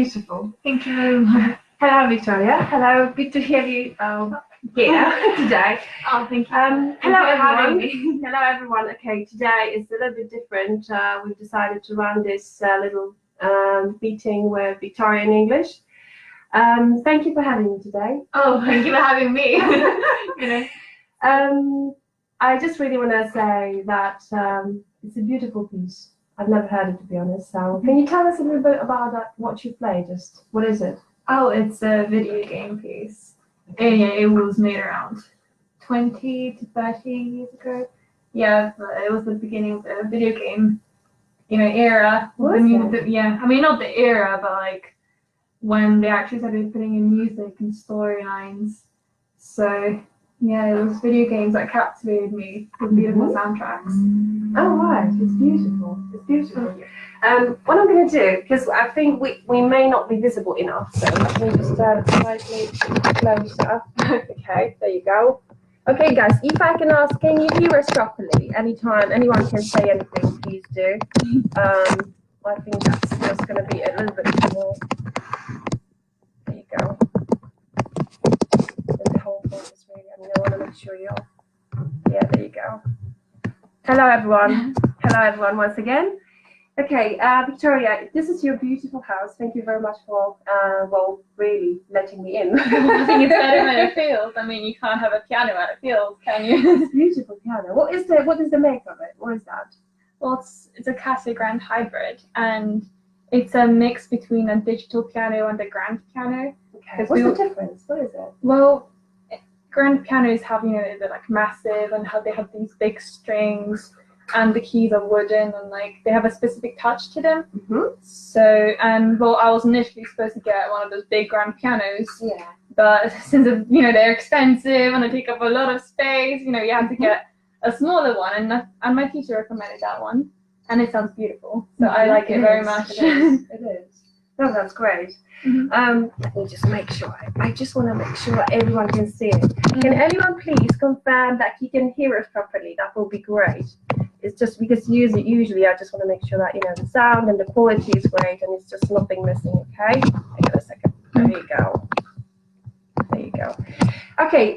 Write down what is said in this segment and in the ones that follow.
beautiful. Thank you very much. Hello, Victoria. Hello, good to hear you here today. Oh, thank you. Hello, everyone. Hello, everyone. Okay, today is a little bit different. We've decided to run this little meeting with Victoria in English. Thank you for having me today. Oh, thank you for having me. I just really want to say that it's a beautiful piece. I've never heard it, to be honest. So, can you tell us a little bit about that? What you play? Just what is it? Oh, it's a video game piece. And yeah, it was made around 20 to 30 years ago. Yeah, but it was the beginning of the video game, era. What I mean, not the era, but like when they actually started putting in music and storylines. So yeah, it was video games that captivated me with beautiful soundtracks. Oh, right. It's beautiful. It's beautiful. What I'm going to do, because I think we may not be visible enough, so let me just slightly closer. Okay, there you go. Okay, guys, if I can ask, can you hear us properly? Anytime anyone can say anything, please do. I think that's just going to be a little bit more. There you go. And the whole thing is really, I want to make sure you're. Yeah, there you go. Hello, everyone. Hello, everyone, once again. Okay, Victoria, this is your beautiful house. Thank you very much for, really letting me in. I think it's better when it feels. I mean, you can't have a piano when it feels, can you? It's beautiful piano. What is the make of it? What is that? Well, it's a Casio Grand hybrid, and it's a mix between a digital piano and a grand piano. Okay. What's the difference? What is it? Well, grand pianos have, they're like massive and how they have these big strings, and the keys are wooden and like they have a specific touch to them. So, I was initially supposed to get one of those big grand pianos. Yeah. But since they're expensive and they take up a lot of space, you have to get a smaller one, and my teacher recommended that one, and it sounds beautiful. So I like it very much. It is. No, that's great. Let me just make sure. I just want to make sure everyone can see it. Can anyone please confirm that you can hear us properly? That will be great. It's just because usually I just want to make sure that the sound and the quality is great and it's just nothing missing. Okay. Hang on a second. There you go. There you go. Okay.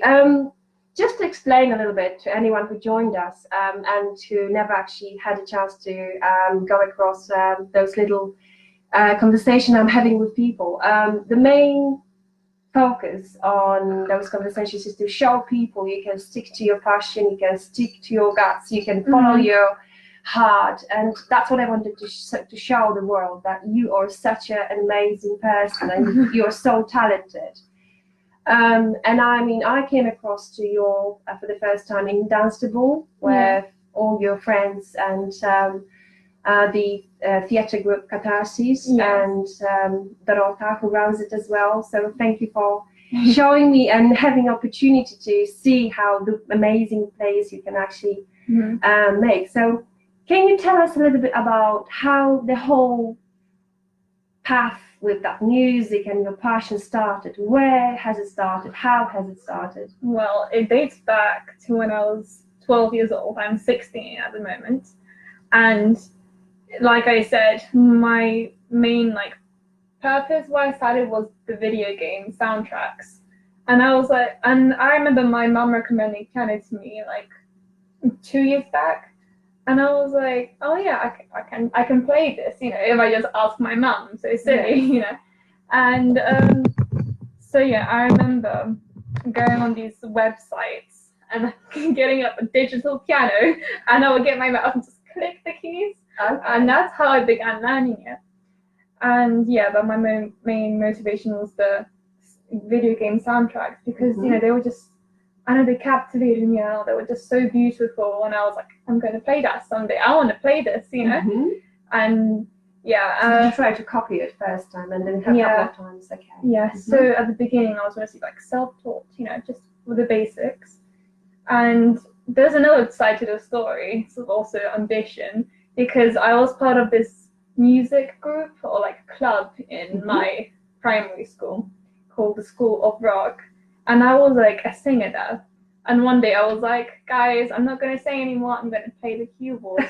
Just to explain a little bit to anyone who joined us and who never actually had a chance to go across those little conversation I'm having with people. The main focus on those conversations is to show people you can stick to your passion, you can stick to your guts, you can follow your heart, and that's what I wanted to show the world, that you are such an amazing person and you're so talented. And I mean, I came across to you for the first time in Dunstable, where all your friends and the theatre group Catharsis and Dorota, who runs it as well. So thank you for showing me and having opportunity to see how the amazing plays you can actually make. So can you tell us a little bit about how the whole path with that music and your passion started? Where has it started? How has it started? Well, it dates back to when I was 12 years old. I'm 16 at the moment. And like I said, my main purpose why I started was the video game soundtracks. And I was like, and I remember my mum recommending piano to me 2 years back. And I was like, oh yeah, I can play this, if I just ask my mum. So silly, And so yeah, I remember going on these websites and getting up a digital piano, and I would get my mouse and just click the keys. Okay. And that's how I began learning it. And yeah, but my main motivation was the video game soundtracks, because they were just, they captivated me. They were just so beautiful, and I was like, I'm going to play that someday. I want to play this, And yeah, so you tried to copy it first time, and then a couple of times. Okay. Yeah. So at the beginning, I was mostly self-taught, just with the basics. And there's another side to the story. It's also ambition, because I was part of this music group or club in my primary school called the School of Rock, and I was a singer there. And one day I was like, guys, I'm not going to say anymore. I'm going to play the keyboard.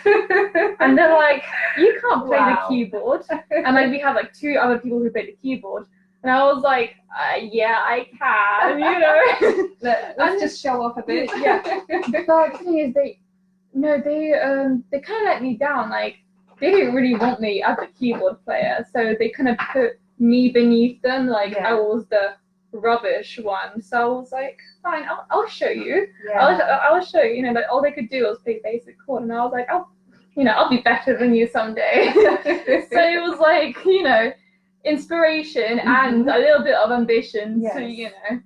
And they're like, you can't play the keyboard. And like we had like 2 other people who played the keyboard. And I was like, yeah, I can, you know. Let's just show off a bit. Yeah. But the thing is, they kind of let me down. Like, they didn't really want me as a keyboard player, so they kind of put me beneath them. Like, I was the rubbish one. So I was like, fine, I'll show you. I'll show you. You know, like all they could do was play basic chord, and I was like, I'll be better than you someday. So it was like, you know, inspiration and a little bit of ambition. So you know.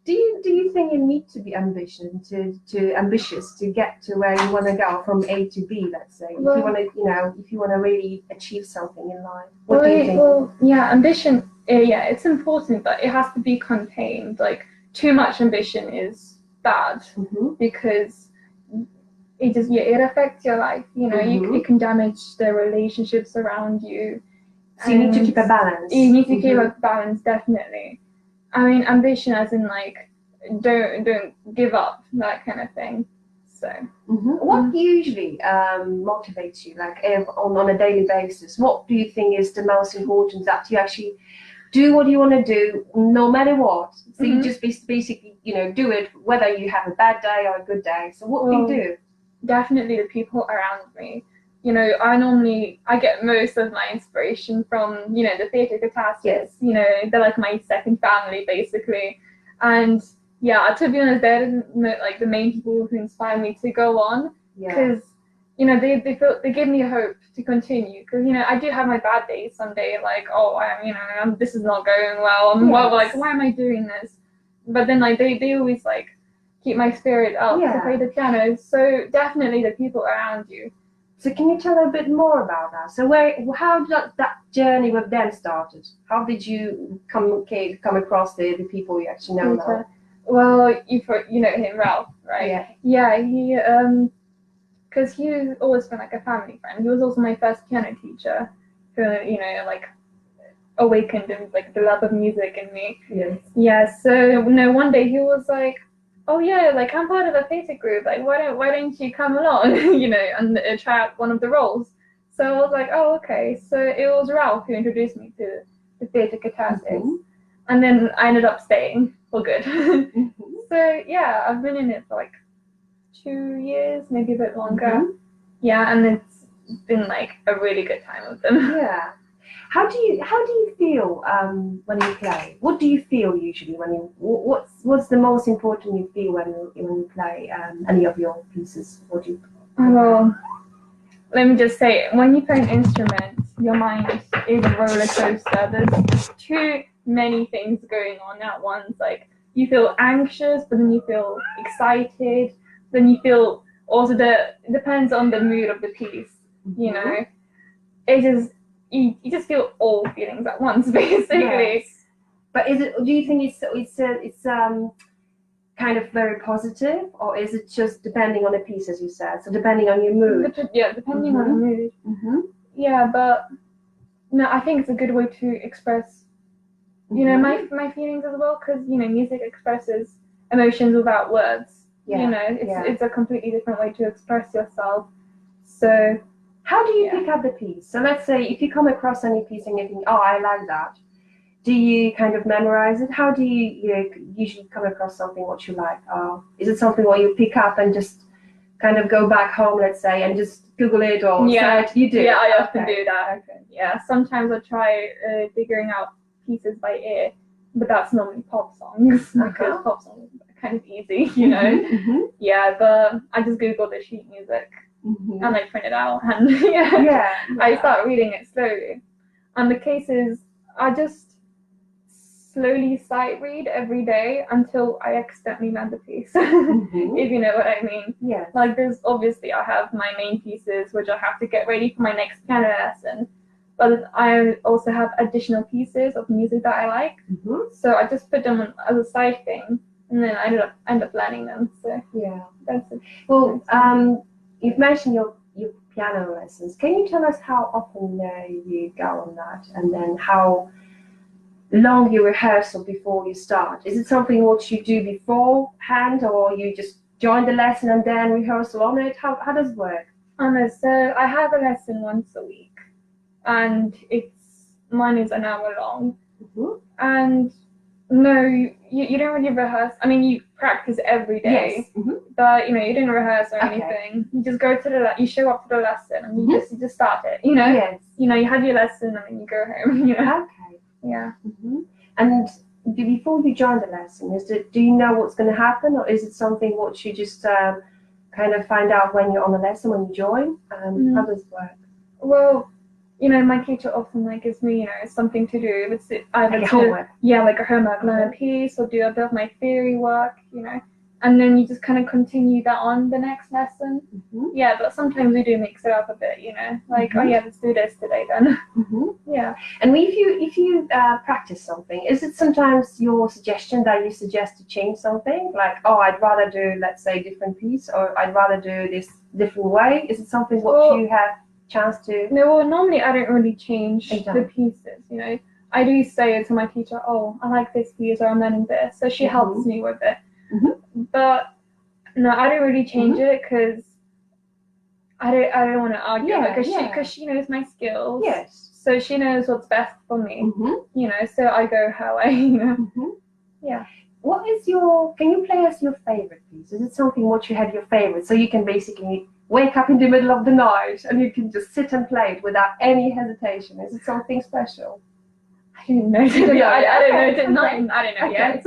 Do you think you need to be ambitious to get to where you want to go from A to B? Let's say, if you want to really achieve something in life. What do you think? Well, yeah, ambition. Yeah, it's important, but it has to be contained. Like too much ambition is bad because it affects your life. You know, it can damage the relationships around you. So you need to keep a balance. You need to keep a balance, definitely. I mean, ambition as in like, don't give up, that kind of thing. So. What usually motivates you, like on a daily basis? What do you think is the most important, that you actually do what you want to do, no matter what? So you just basically, you know, do it whether you have a bad day or a good day. So what do you do? Definitely the people around me. You know, I get most of my inspiration from, you know, the theatre catastrophes. You know, they're like my second family, basically. And yeah, to be honest, they're like the main people who inspire me to go on. Because, you know, they give me hope to continue. Because, you know, I do have my bad days someday, like, this is not going well. Like, why am I doing this? But then, like, they always, like, keep my spirit up to play the piano. So definitely the people around you. So can you tell a bit more about that? So how did that journey with them started? How did you come across the people you actually know now? Well, you know him, Ralph, right? Yeah, he because he's always been like a family friend. He was also my first piano teacher, who, you know, like awakened like the love of music in me. Yeah. So you know, one day he was like, oh yeah, like I'm part of a theatre group, like why don't you come along, you know, and try out one of the roles. So I was like, oh okay. So it was Ralph who introduced me to the theatre catastrophes, and then I ended up staying for good. So yeah, I've been in it for like 2 years, maybe a bit longer. Yeah, and it's been like a really good time with them. Yeah. How do you feel when you play? What do you feel usually when you? What's the most important you feel when you play any of your pieces? What do you? Well, let me just say, when you play an instrument, your mind is a roller coaster. There's too many things going on at once. Like you feel anxious, but then you feel excited. Then you feel also it depends on the mood of the piece. You know, it just. You just feel all feelings at once, basically. But do you think it's kind of very positive, or is it just depending on the piece, as you said? So depending on your mood. Depending on the mood. Yeah, but no, I think it's a good way to express, you know, my feelings as well, because you know, music expresses emotions without words. You know, it's a completely different way to express yourself. So. How do you pick up the piece? So let's say if you come across any piece and you think, oh, I like that, do you kind of memorize it? How do you usually come across something what you like? Is it something where you pick up and just kind of go back home, let's say, and just Google it or search? You do? Yeah, I often do that. Okay. Yeah, sometimes I try figuring out pieces by ear, but that's normally pop songs because pop songs are kind of easy, you know. Yeah, but I just Google the sheet music. And I print it out and I start reading it slowly. And the cases, I just slowly sight read every day until I accidentally learn the piece, if you know what I mean. Like there's obviously I have my main pieces which I have to get ready for my next piano lesson, but I also have additional pieces of music that I like. So I just put them on as a side thing, and then I end up learning them. So that's it. Well, you've mentioned your piano lessons. Can you tell us how often you go on that, and then how long you rehearsal before you start? Is it something what you do beforehand, or you just join the lesson and then rehearsal on it? How does it work? So I have a lesson once a week, and mine is an hour long. And no, you don't really rehearse. I mean, you practice every day, but you didn't rehearse or anything. You just go to you show up to the lesson, and you just start it. Yes. You have your lesson, and then you go home. Okay. Yeah. And before you join the lesson, do you know what's going to happen, or is it something what you just kind of find out when you're on the lesson, when you join? How does it work? Well, my teacher often gives me something to do. It's either like a homework. Yeah, like a homework, learn a piece, or do a bit of my theory work. And then you just kind of continue that on the next lesson. Yeah, but sometimes we do mix it up a bit. Like oh yeah, let's do this today then. Yeah. And if you practice something, is it sometimes your suggestion that you suggest to change something? Like, oh, I'd rather do, let's say, different piece, or I'd rather do this different way. Is it something what you have chance to? No, well, normally I don't really change the pieces. I do say to my teacher, oh, I like this piece, or I'm learning this, so she helps me with it. But no, I don't really change it because I don't want to argue because she knows my skills. Yes. So she knows what's best for me. So I go her way. Yeah. What is can you play us your favorite piece? Is it something what you have your favorite? So you can basically wake up in the middle of the night and you can just sit and play it without any hesitation. Is it something special? I don't know. I don't know. I don't know yet.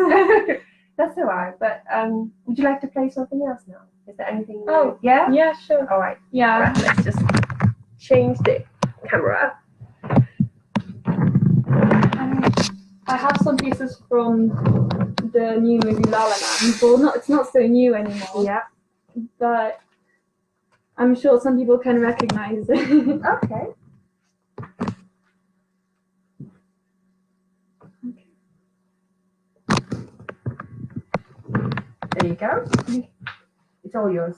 That's all right. But would you like to play something else now? Is there anything? Oh, yeah. Yeah, sure. All right. Yeah. Right, let's just change the camera. I have some pieces from the new movie La La Land. Well, it's not so new anymore. Yeah. But I'm sure some people can recognize it. Okay. There you go. It's all yours.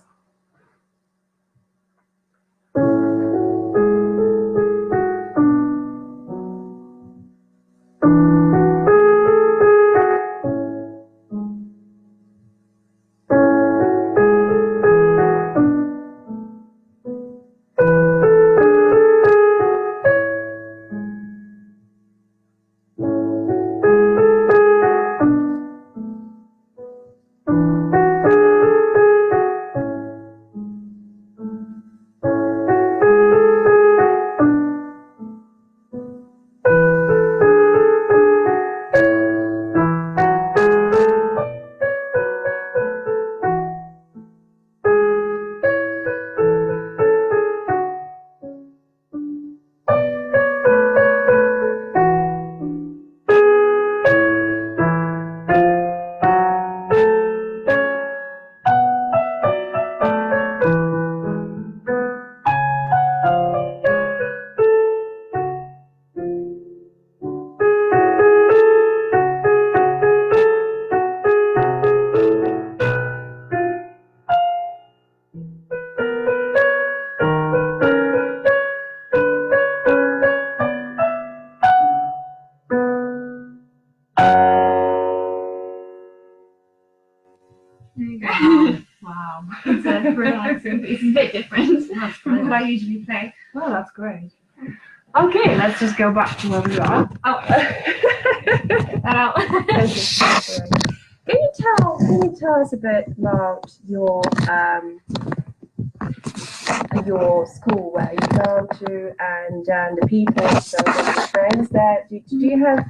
Wow. It's a relaxing piece. It's a bit different from what I usually play. Oh, that's great. Okay, let's just go back to where we are. Oh. Can you tell us a bit about your school, where you go to, and the people, so the friends there? Do you have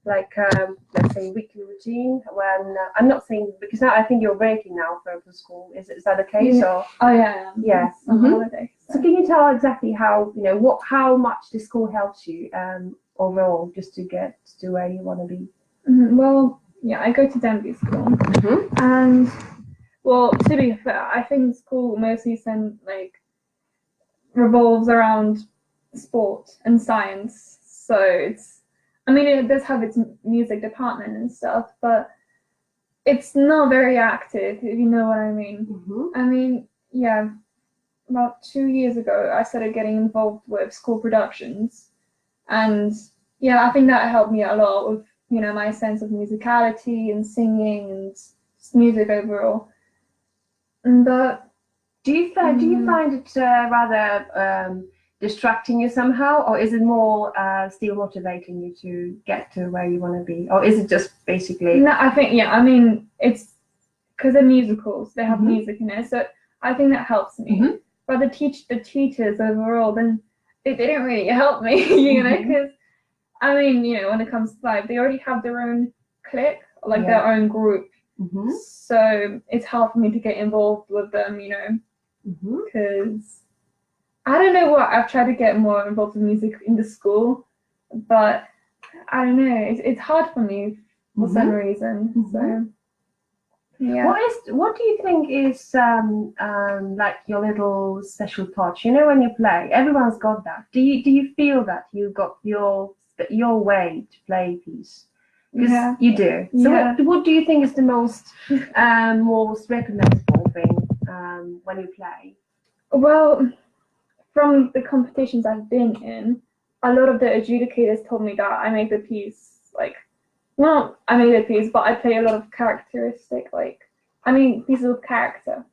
let's say weekly routine when I'm not saying, because now I think you're breaking now for school. Is that the case? Yeah. Or oh yeah, yeah, on holiday. So can you tell exactly how how much the school helps you overall just to get to where you want to be? Well, yeah, I go to Denby School, and well, to be fair, I think school mostly revolves around sport and science. So it does have its music department and stuff, but it's not very active, if you know what I mean. Yeah, about 2 years ago, I started getting involved with school productions, and yeah, I think that helped me a lot with my sense of musicality and singing and just music overall. But do you find it rather distracting you somehow, or is it more still motivating you to get to where you want to be, or is it just basically? No, I think I mean it's because they're musicals, they have Mhm. music in it, so I think that helps me. Mhm. But the teachers overall, then they didn't really help me, you know, because I mean, when it comes to live, they already have their own clique, like their own group. Mhm. So it's hard for me to get involved with them, because I don't know what, I've tried to get more involved with music in the school, but I don't know, it's hard for me for some reason. So yeah. What do you think is like your little special touch? When you play, everyone's got that. Do you feel that you got your way to play a piece? Because you do. So what do you think is the most recognizable thing when you play? Well, from the competitions I've been in, a lot of the adjudicators told me that I made the piece I made a piece, but I play a lot of characteristic, pieces of character,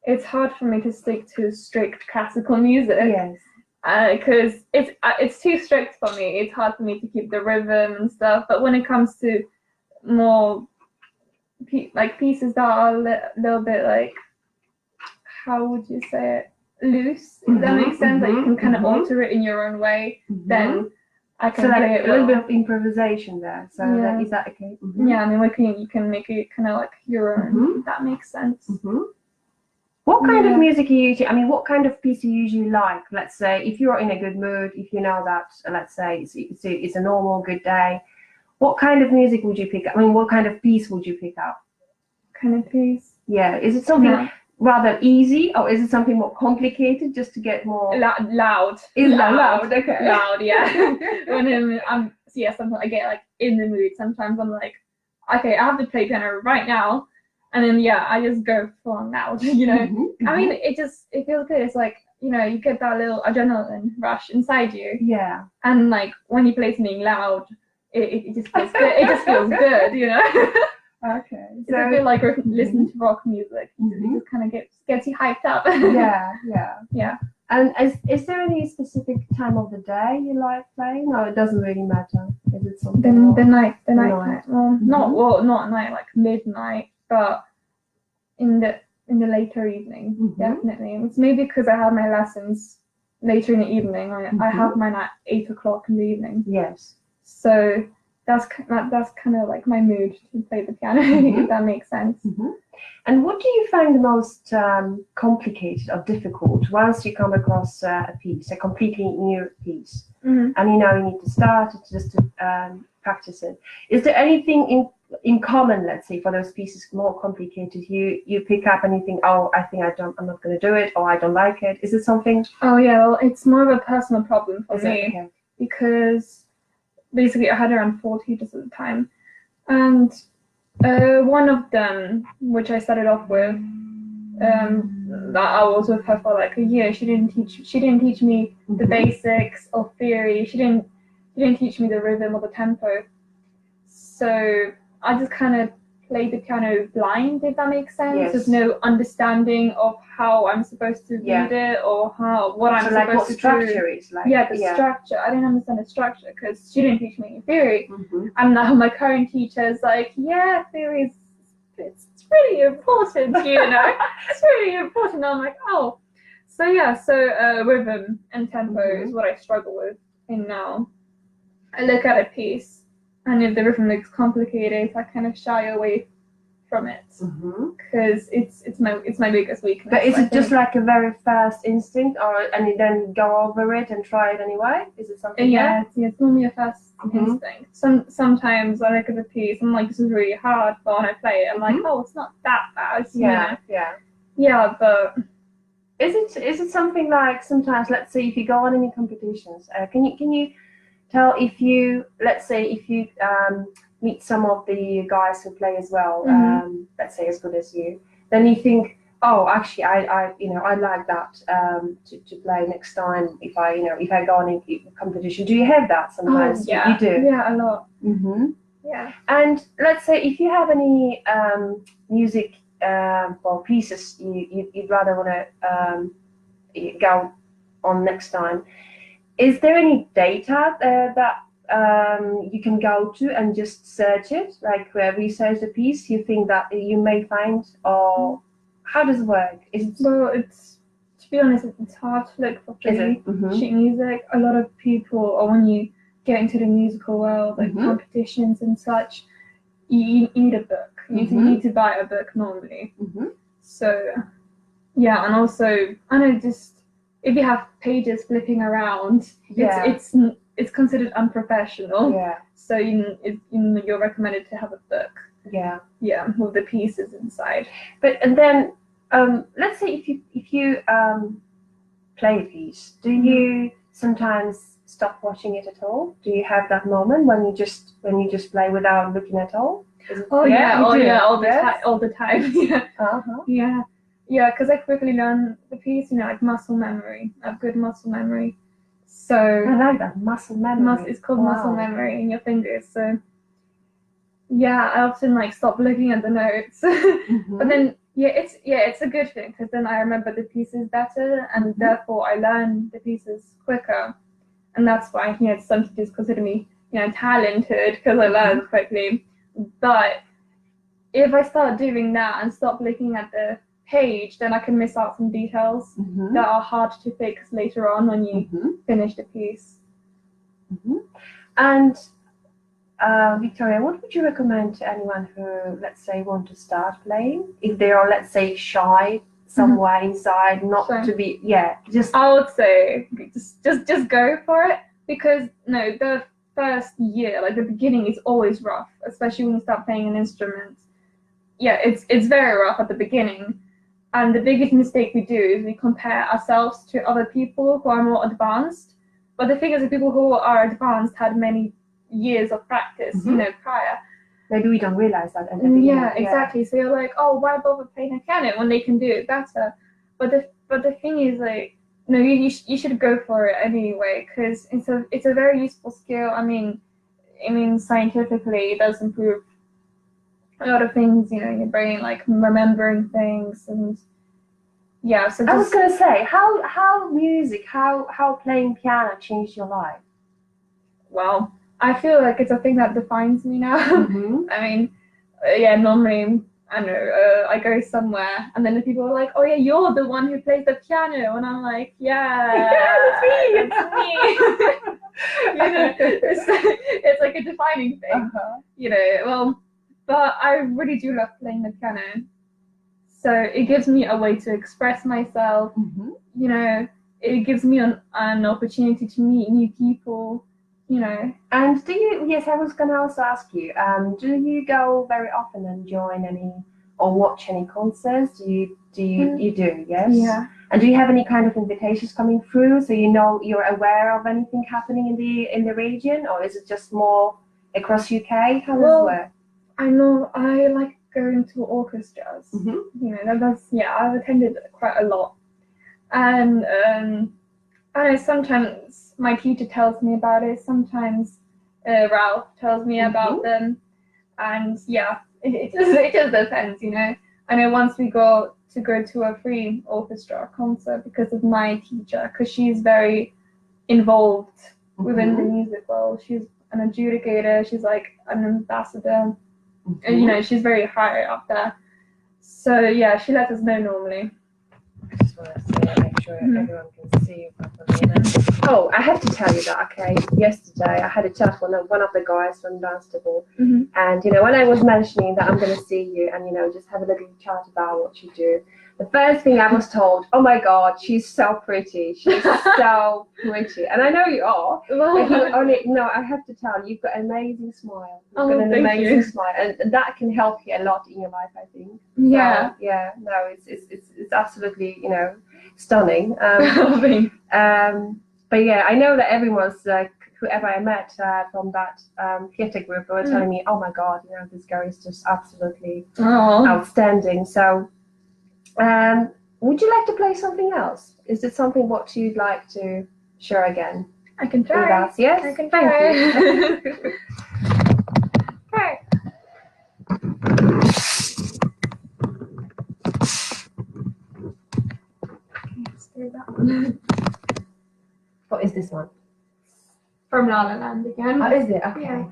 It's hard for me to stick to strict classical music. Yes. Because it's too strict for me. It's hard for me to keep the rhythm and stuff. But when it comes to more pieces that are a little bit how would you say it, loose, if that makes sense, that you can kind of alter it in your own way, then I can play it a little bit of improvisation there. So is that okay? Yeah, I mean, you can make it kind of like your own, if that makes sense. What kind of music what kind of piece you usually like? Let's say if you're in a good mood, if you know that, let's say it's a normal good day, what kind of music would you pick up? I mean, what kind of piece would you pick up? Kind of piece? Yeah, is it something rather easy, or is it something more complicated just to get more loud? Is loud? Okay. Loud, yeah. When sometimes I get in the mood. Sometimes I'm like, okay, I have to play piano right now. And then I just go full loud, I mean, it feels good. It's you get that little adrenaline rush inside you. Yeah. And when you play something loud, it just feels good. It just feels good, Okay. It's a bit like listening to rock music. It just kind of gets you hyped up. Yeah. And is there any specific time of the day you like playing? No, it doesn't really matter. Is it something? The night. Well, not night, midnight, but in the later evening, definitely. It's maybe because I have my lessons later in the evening. I have mine at 8 o'clock in the evening. Yes. So that's kind of my mood to play the piano, if that makes sense. And what do you find the most complicated or difficult once you come across a piece, a completely new piece, and you need to start it just to practice it? Is there anything in common, let's say, for those pieces more complicated? You pick up and you think, oh, I'm not going to do it, or I don't like it. Is it something? Oh yeah, well, it's more of a personal problem for me because basically I had around 4 teachers at the time, and one of them, which I started off with, I was with her for a year. She didn't teach me the basics of theory. She didn't teach me the rhythm or the tempo. So I just kind of played the piano blind, if that makes sense. Yes. There's no understanding of how I'm supposed to read it or what I'm supposed to do. What structure is like. The structure. I didn't understand the structure because she didn't teach me any theory. And now my current teacher is theory is it's really important, It's really important. I'm like, oh. So rhythm and tempo is what I struggle with. And now I look at a piece, and if the rhythm looks complicated, I kind of shy away from it because it's my biggest weakness. But is it just a very fast instinct, and you then go over it and try it anyway? Is it something? It's normally a fast instinct. Sometimes I look at the piece, I'm like, this is really hard, but when I play it, I'm like, oh, it's not that bad. Yeah, but is it something like sometimes? Let's say if you go on any competitions, can you tell if you meet some of the guys who play as well, let's say as good as you, then you think, oh, actually I like that to play next time if I go on a competition. Do you have that sometimes? You do? Yeah, a lot. Yeah. And let's say if you have any music for pieces you'd rather want to go on next time. Is there any data that you can go to and just search it, like research the piece you think that you may find, or how does it work? Well, it's, to be honest, it's hard to look for free sheet music. A lot of people, or when you get into the musical world, like competitions and such, you need a book. You need to buy a book normally. So yeah, and also I know, just if you have pages flipping around, it's considered unprofessional. Yeah. So you're recommended to have a book. Yeah. Yeah, with the pieces inside. But and then let's say if you play a piece, do you sometimes stop watching it at all? Do you have that moment when you just play without looking at all? All the time. Yeah. Yeah, because I quickly learn the piece. I have muscle memory. I have good muscle memory. So I like that, muscle memory. It's called muscle memory in your fingers. So yeah, I often stop looking at the notes. But then it's a good thing, because then I remember the pieces better, and therefore I learn the pieces quicker. And that's why some teachers consider me talented, because I learn quickly. But if I start doing that and stop looking at the page, then I can miss out some details that are hard to fix later on when you finish the piece. And Wiktoria, what would you recommend to anyone who, let's say, want to start playing? If they are, let's say, shy somewhere inside, not to be, I would say just go for it, because the first year, the beginning, is always rough, especially when you start playing an instrument. Yeah, it's very rough at the beginning. And the biggest mistake we do is we compare ourselves to other people who are more advanced. But the thing is, the people who are advanced had many years of practice, prior. Maybe we don't realize that at the beginning. Yeah, exactly. So you're like, oh, why bother playing a piano when they can do it better? But the thing is, you should go for it anyway, because it's a very useful skill. I mean, scientifically, it does improve a lot of things, in your brain, like remembering things, and yeah. So I was gonna say, how music, how playing piano changed your life? Well, I feel like it's a thing that defines me now. I mean, normally, I know, I go somewhere and then the people are like, oh yeah, you're the one who plays the piano, and I'm like, yeah, it's me. It's like a defining thing, well. But I really do love playing the piano. So it gives me a way to express myself. It gives me an opportunity to meet new people, And do you, yes, I was going to also ask you, do you go very often and join any or watch any concerts? You do, yes? Yeah. And do you have any kind of invitations coming through, so you're aware of anything happening in the region, or is it just more across UK? How does it work? I know I like going to orchestras. I've attended quite a lot, and I know sometimes my teacher tells me about it. Sometimes Ralph tells me about them, and it just depends. I know once we go to a free orchestra concert because of my teacher, because she's very involved within the music world. She's an adjudicator. She's like an ambassador. And, she's very high up there. So, yeah, she lets us know normally. I just want to say, make sure everyone can see you properly. Oh, I have to tell you that, okay, yesterday I had a chat with one of the guys from Dunstable. And, when I was mentioning that I'm going to see you and, just have a little chat about what you do, the first thing I was told, oh my God, she's so pretty. She's so pretty. And I know you are. I have to tell you, you've got an amazing smile. You've got an amazing smile. And that can help you a lot in your life, I think. Yeah. So, it's absolutely, stunning. But yeah, I know that everyone's like, whoever I met from that theatre group were telling me, oh my God, this girl is just absolutely outstanding. So, would you like to play something else? Is it something what you'd like to share again? I can try. With us? Yes? I can try. Thank you. Okay. do that one. What is this one? From La La Land again. Oh, is it? Okay. Yeah.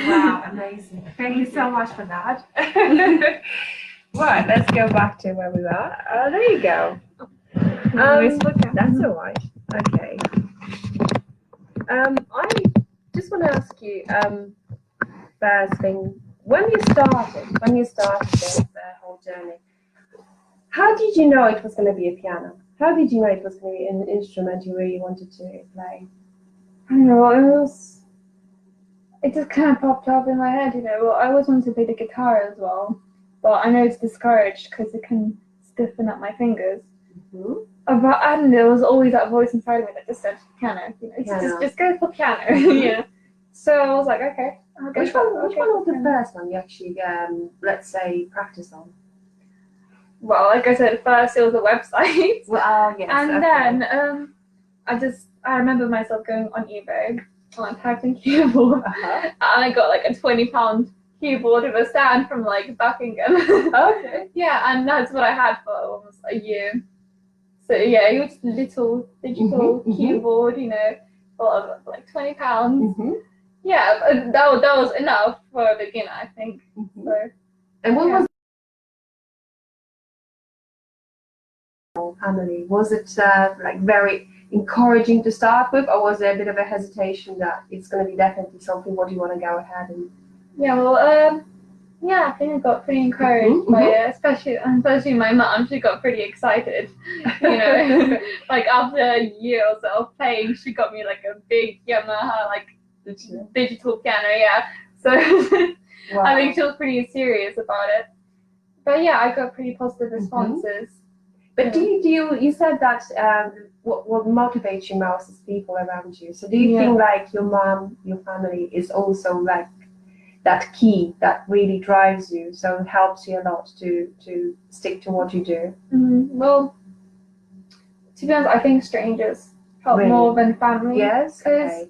Wow, amazing. Thank you so much for that. Right, let's go back to where we were. Oh, there you go. That's all right. Okay. I just want to ask you, first thing, when you started this whole journey, how did you know it was going to be a piano? How did you know it was going to be an instrument you really wanted to play? I don't know, it just kind of popped up in my head, you know. Well, I always wanted to play the guitar as well, but I know it's discouraged because it can stiffen up my fingers. Mm-hmm. But I don't know, there was always that voice inside of me that just said piano, you know, just go for piano, yeah. So I was like, okay. Which one was the first one you actually, let's say, practice on? Well, like I said, first it was a website. Well, yes. And then I remember myself going on eBay and typing keyboard, and I got like a £20 keyboard with a stand from like Buckingham. Okay. Yeah, and that's what I had for almost a year. So yeah, it was little digital keyboard, you know, for like £20. Mm-hmm. Yeah, that was enough for a beginner, I think. Mm-hmm. So, and what was family? Was it like very encouraging to start with, or was there a bit of a hesitation that it's going to be definitely something what you want to go ahead and? Yeah, well, yeah, I think I got pretty encouraged by it, especially my mum. She got pretty excited, you know. Like after a year or so of playing, she got me like a big Yamaha like digital piano. Yeah, so Wow. I think she was pretty serious about it. But yeah, I got pretty positive responses. But do you said that what motivates you most is people around you. So do you think like your mom, your family is also like that key that really drives you, so it helps you a lot to stick to what you do? Well, to be honest, I think strangers help more than family. Yes. Because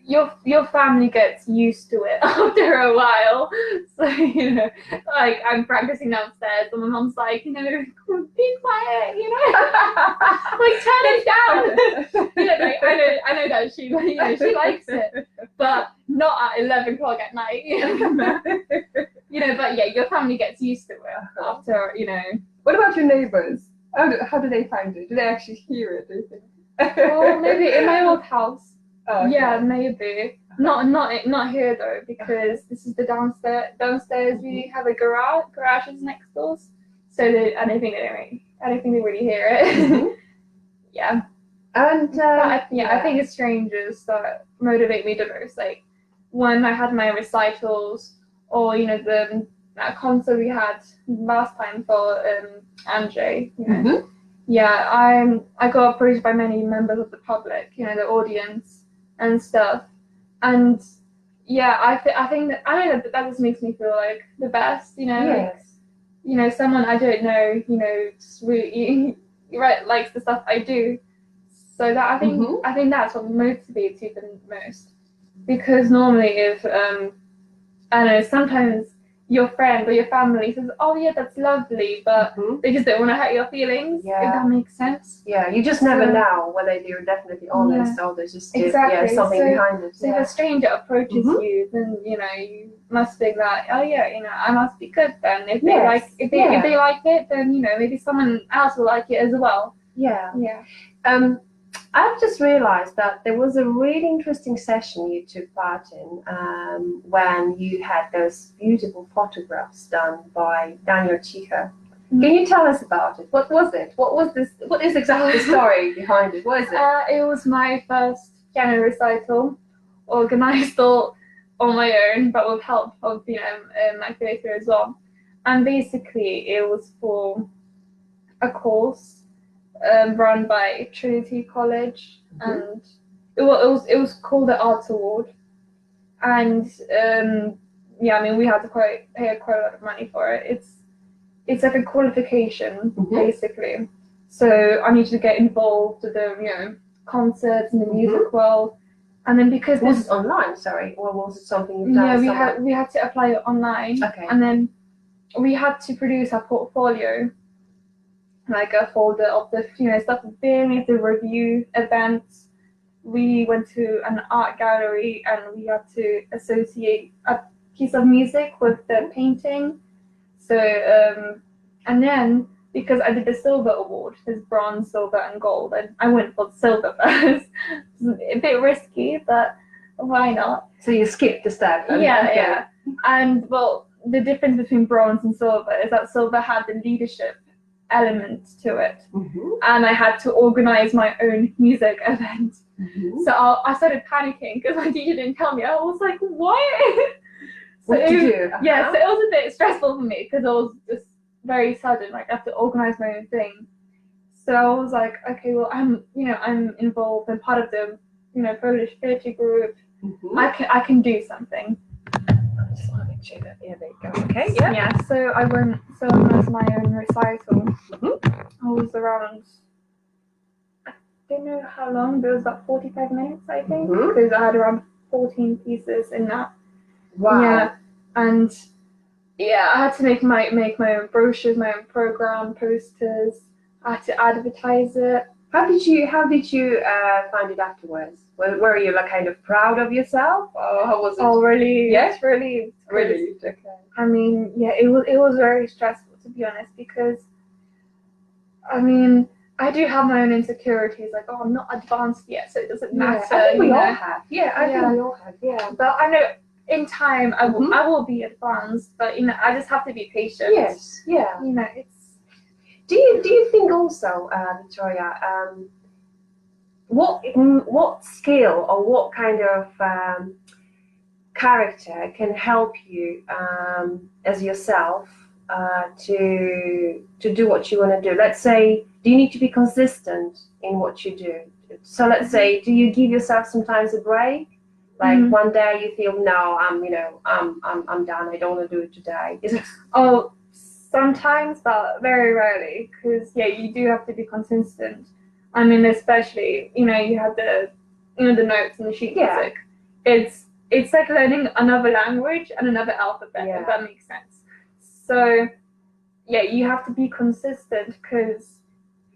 your family gets used to it after a while. So, you know, like I'm practicing downstairs and my mom's like, you know, be quiet, you know, like turn it down. You know, like I know that she, you know, she likes it, but not at 11 o'clock at night. You know, but yeah, your family gets used to it after, you know. What about your neighbors? How do they find it? Do they actually hear it, do you think? Well, maybe in my old house. Oh, okay. Yeah, maybe. Not here though, because this is the downstairs. Downstairs we have a garage. Garage is next door, so I don't think they really hear it. Yeah. And I think it's strangers that motivate me the most. Like when I had my recitals, or you know that concert we had last time for Andre. You know. Yeah, I got approached by many members of the public, you know, the audience and stuff, and yeah, I think that I know that just makes me feel like the best, you know, yes. like, you know, someone I don't know, you know, just really likes the stuff I do, so that I think that's what motivates you the most, because normally if I don't know, sometimes your friend or your family says, "Oh yeah, that's lovely," but they just don't want to hurt your feelings. Yeah. If that makes sense. Yeah, you just never know whether they're definitely honest or there's just something behind it. So if a stranger approaches you, then you know you must think that, oh yeah, you know, I must be good then. If they if they like it, then you know maybe someone else will like it as well. Yeah. Yeah. I've just realized that there was a really interesting session you took part in when you had those beautiful photographs done by Daniel Chicha. Can you tell us about it? What was it? What was this? What is exactly the story behind it? What is it? It was my first piano recital, organized all on my own, but with help of my theatre as well. And basically, it was for a course run by Trinity College, and it was called the Arts Award. And I mean, we had to pay quite a lot of money for it. It's like a qualification basically. So I needed to get involved with the concerts and the music world, and then because was it online? Sorry, or was it something you've done? Yeah, we had to apply it online. Okay. And then we had to produce our portfolio, like a folder of the stuff we've been. We had to review events. We went to an art gallery and we had to associate a piece of music with the painting. So and then because I did the silver award, there's bronze, silver, and gold, and I went for silver first. A bit risky, but why not? So you skipped the step. Yeah. And well, the difference between bronze and silver is that silver had the leadership element to it, and I had to organize my own music event. So I started panicking because my teacher didn't tell me. I was like, what? What to do? Yeah, so it was a bit stressful for me because it was just very sudden. Like I have to organize my own thing. So I was like, okay, well, I'm involved in part of the Polish theatre group. I can do something. I just want to make sure that there you go. Okay, yeah. Yeah. So I organized my own recital. I was around, I don't know how long, but it was about 45 minutes, I think, because I had around 14 pieces in that. Wow. Yeah, and I had to make my own brochures, my own program, posters. I had to advertise it. How did you find it afterwards? Were you like kind of proud of yourself, or how was it? Oh, really? Yes, really. Really. Okay. I mean, yeah, it was very stressful, to be honest, because I mean, I do have my own insecurities, like, oh, I'm not advanced yet, so it doesn't matter. I think we all have. Yeah, I think we all have. Yeah. But I know in time I will be advanced, but I just have to be patient. Yes. Yeah. It's. Do you think also, Wiktoria, what skill or what kind of character can help you as yourself to do what you want to do? Let's say, do you need to be consistent in what you do? So let's say, do you give yourself sometimes a break? Like one day you feel, no, I'm done. I don't want to do it today. Is it? Oh, sometimes, but very rarely. Because you do have to be consistent. I mean, especially you had the the notes and the sheet music. it's like learning another language and another alphabet, if that makes sense. So yeah, you have to be consistent, because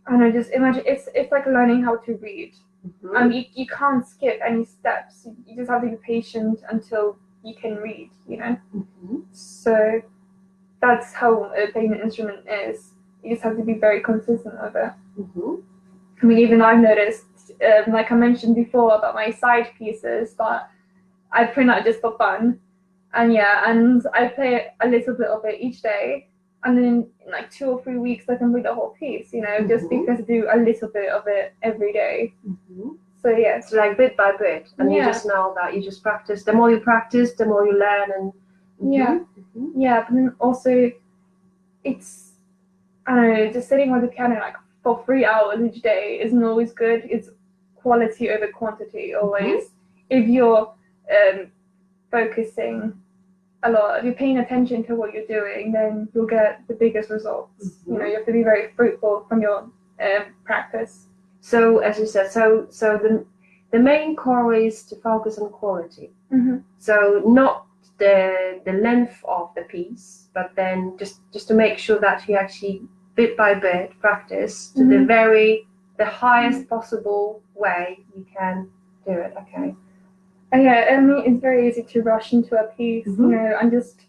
I don't know, just imagine it's like learning how to read. You can't skip any steps. You just have to be patient until you can read, you know. So that's how playing an instrument is. You just have to be very consistent with it. I mean, even I've noticed, like I mentioned before about my side pieces, that I print out just for fun, and I play a little bit of it each day, and then in like 2 or 3 weeks I can read the whole piece, you know, just because I do a little bit of it every day. So yeah, it's like bit by bit, and you just know that you just practice. The more you practice, the more you learn, and but then also it's, I don't know, just sitting on the piano like for 3 hours each day isn't always good. It's quality over quantity always. If you're focusing a lot, if you're paying attention to what you're doing, then you'll get the biggest results. You know, you have to be very fruitful from your practice. So as you said, so the main core is to focus on quality. So not the length of the piece, but then just to make sure that you actually bit by bit practice to the highest possible way you can do it. Okay. Yeah, I mean, it's very easy to rush into a piece, you know, and just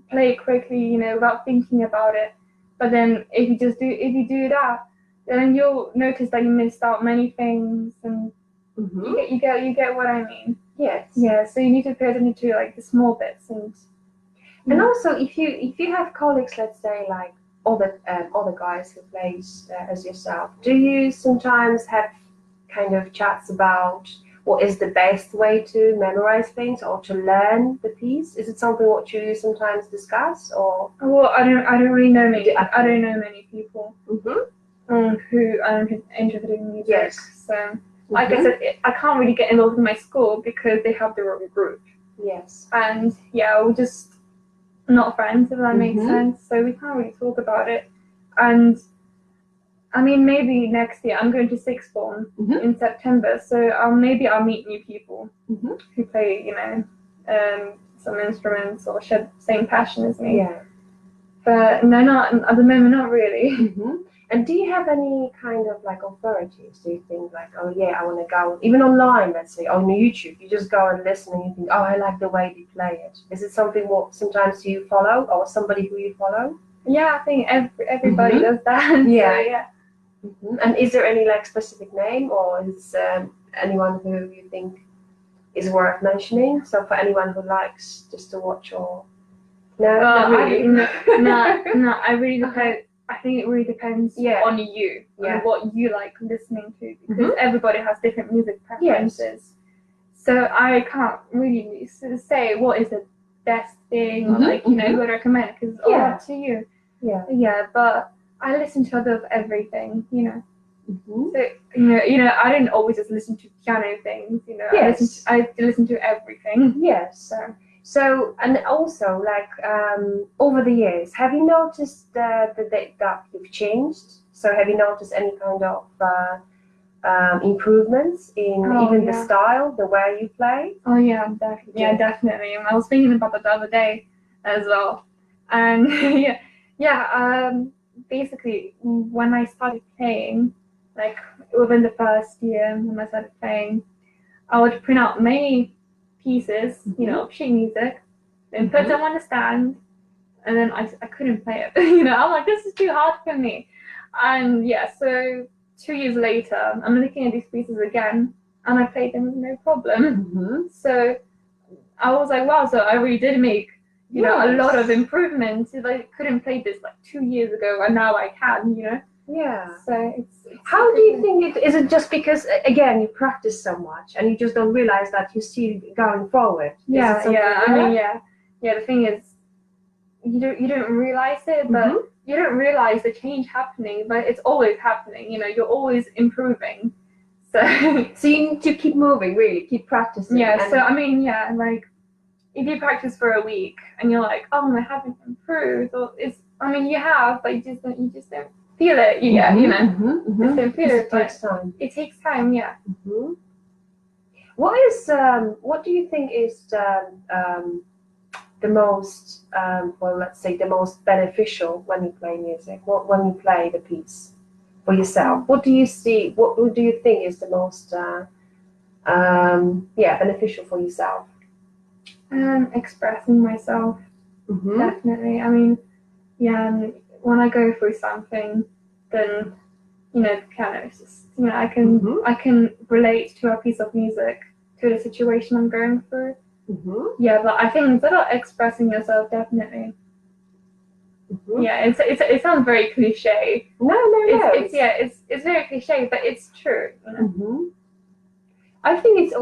play it quickly, you know, without thinking about it. But then if you do that, then you'll notice that you missed out many things, and you get what I mean. Yes. Yeah. So you need to pay attention to like the small bits, and also if you have colleagues, let's say like all the guys who plays as yourself, do you sometimes have kind of chats about what is the best way to memorize things or to learn the piece? Is it something what you sometimes discuss, or? Well, I don't really know many. I don't know many people who are interested in music. Yes. So, like I said, I can't really get involved in my school because they have their own group. Yes. And yeah, we're just not friends, if that makes sense. So we can't really talk about it. And I mean, maybe next year I'm going to sixth form in September, so maybe I'll meet new people who play, you know, some instruments or share the same passion as me. Yeah. But no, not at the moment, not really. And do you have any kind of like authorities? Do you think like, oh yeah, I want to go, even online, let's say on YouTube, you just go and listen and you think, oh, I like the way they play it. Is it something what sometimes you follow, or somebody who you follow? Yeah, I think everybody does that. Yeah. And is there any like specific name, or is anyone who you think is worth mentioning? So for anyone who likes just to watch, or not really. No, I really depend. I think it really depends on you, on what you like listening to, because everybody has different music preferences. So I can't really say what is the best thing, or like, you know, who I'd recommend, because it's all up to you. Yeah, but I listen to of everything, you know. So you know, I didn't always just listen to piano things, you know. I listen to everything. Yes. So and also like over the years, have you noticed that you've changed? So have you noticed any kind of improvements in the style, the way you play? Oh yeah, definitely. Yeah, definitely. I was thinking about that the other day as well, and basically when I started playing, like within the first year when I started playing, I would print out many pieces, you know, of sheet music, then put them on a stand, and then I couldn't play it. You know, I'm like, this is too hard for me. And so 2 years later, I'm looking at these pieces again, and I played them with no problem. So I was like, wow, so I really did make, you know, a lot of improvements. If I couldn't play this like 2 years ago, and now I can, you know. Yeah. So it's how do you think it is? It just because again you practice so much and you just don't realize that you're still going forward? I mean, the thing is, you don't realize it, but you don't realize the change happening, but it's always happening. You know, you're always improving. So you need to keep moving, really, keep practicing. Yeah. So I mean, like if you practice for a week and you're like, oh, I haven't improved, or you have, but you just don't feel it. You know, just don't feel it. It takes time. It takes time. Yeah. What do you think is the most well, let's say the most beneficial when you play music? When you play the piece for yourself, what do you see? What do you think is the most beneficial for yourself? Expressing myself, definitely. I mean, when I go through something, then the piano is just, I can relate to a piece of music, to the situation I'm going through. Yeah, but I think it's about expressing yourself, definitely. Yeah, it sounds very cliche. No. It's very cliche, but it's true. I think it's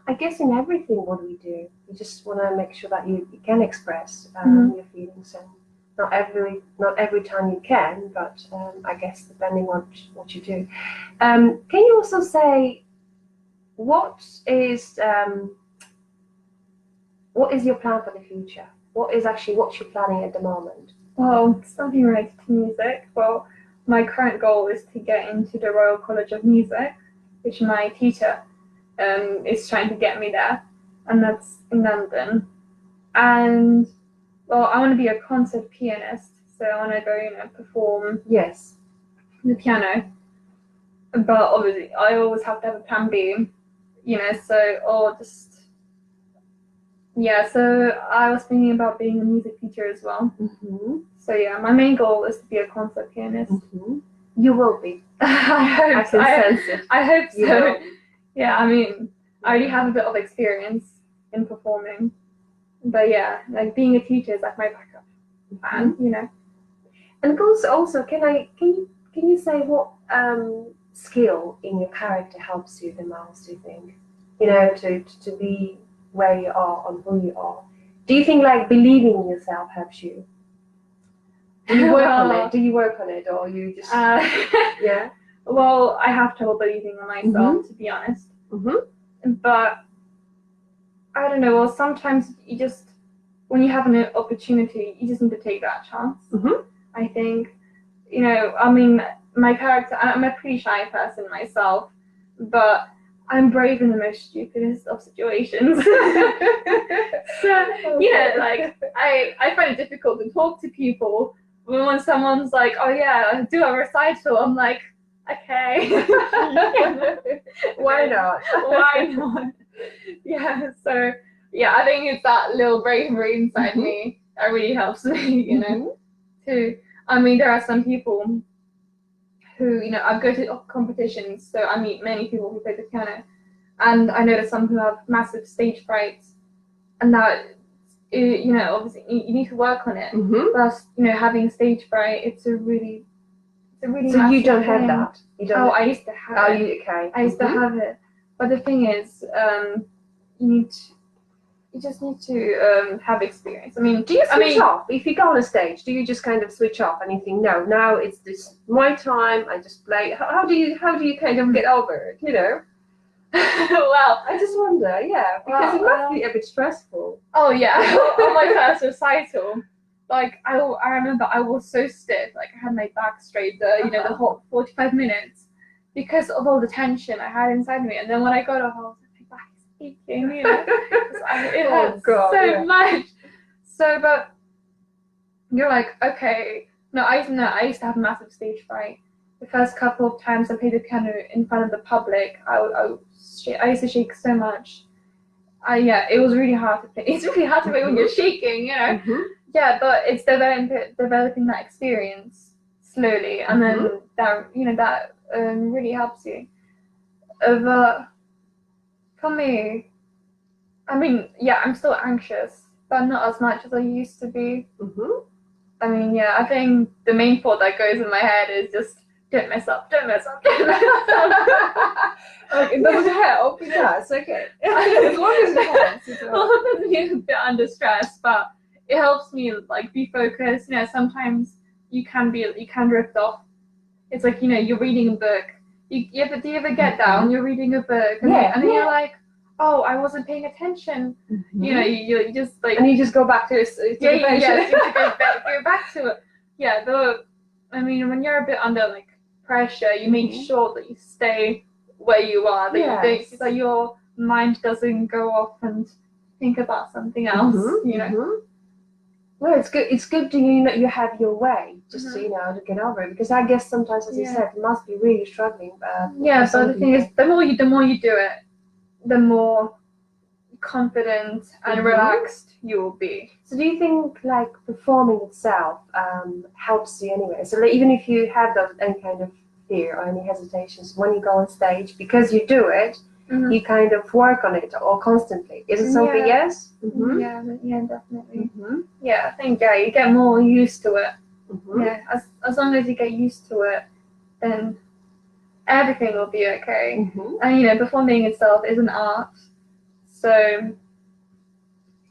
I guess in everything what we do, you just want to make sure that you can express your feelings, and not every time you can, but I guess depending on what you do. Can you also say what's your plan for the future? What you're planning at the moment? Well, something related to music. Well, my current goal is to get into the Royal College of Music, which my teacher is trying to get me there, and that's in London. And well, I want to be a concert pianist, so I want to go, perform the piano. But obviously, I always have to have a plan B, so I was thinking about being a music teacher as well. So my main goal is to be a concert pianist. You will be. I can sense it. I hope so. Yeah. Yeah, I mean, I already have a bit of experience in performing, but like being a teacher is like my backup plan, And also, can you say what skill in your character helps you the most? Do you think, to be where you are and who you are? Do you think like believing in yourself helps you? Do you work on it? Do you work on it, or you just Well, I have trouble believing in myself, to be honest. But I don't know. Well, sometimes you just, when you have an opportunity, you just need to take that chance. I think, I mean, my character, I'm a pretty shy person myself, but I'm brave in the most stupidest of situations. So, like, I find it difficult to talk to people. When someone's like, oh yeah, do a recital, I'm like, okay. Why not? Why not? Yeah, so, I think it's that little bravery inside me that really helps me, I mean, there are some people who, I go to competitions, so I meet many people who play the piano, and I know there's some who have massive stage fright, and that, obviously you need to work on it. Plus, having stage fright, it's a really So you don't have that? You don't? Oh, I used to have it. Okay. I used to have it, but the thing is, you just need to have experience. I mean, do you switch off if you go on a stage? Do you just kind of switch off and you think, no, now it's my time. I just play. How do you kind of get over it? Well, I just wonder, because it must be a bit stressful. Oh yeah, on my first recital, like I remember I was so stiff, like I had my back straight the whole 45 minutes because of all the tension I had inside me, and then when I got off, I was like, my back is aching, it hurts so much. So, but you're like, okay, no, I used to have massive stage fright. The first couple of times I played the piano in front of the public, I used to shake so much. It was really hard to play. It's really hard to play when you're shaking, Yeah, but it's developing that experience slowly, and then that really helps you. But for me, I mean, I'm still anxious, but not as much as I used to be. I mean, I think the main thought that goes in my head is just, don't mess up. It doesn't help. It does, okay. As long as it helps. Well, it puts me a bit under stress, but it helps me like be focused. Sometimes you can drift off. It's like, you're reading a book. Do you ever get down? You're reading a book, and then you're like, oh, I wasn't paying attention. You just like, and you just go back to it. You go back to it. But I mean, when you're a bit under like pressure, you make sure that you stay where you are, that you Yes. don't, that your mind doesn't go off and think about something else, you know. Well, it's good. It's good to you have your way, just to to get over it. Because I guess sometimes, as you said, you must be really struggling. So the thing is, the more you do it, the more confident and relaxed you will be. So do you think like performing itself helps you anyway? So like, even if you have any kind of fear or any hesitations when you go on stage, because you do it, you kind of work on it or constantly. Is it something? Yes. Yeah, definitely. Yeah, I think you get more used to it. Yeah, as long as you get used to it, then everything will be okay. And performing itself is an art, so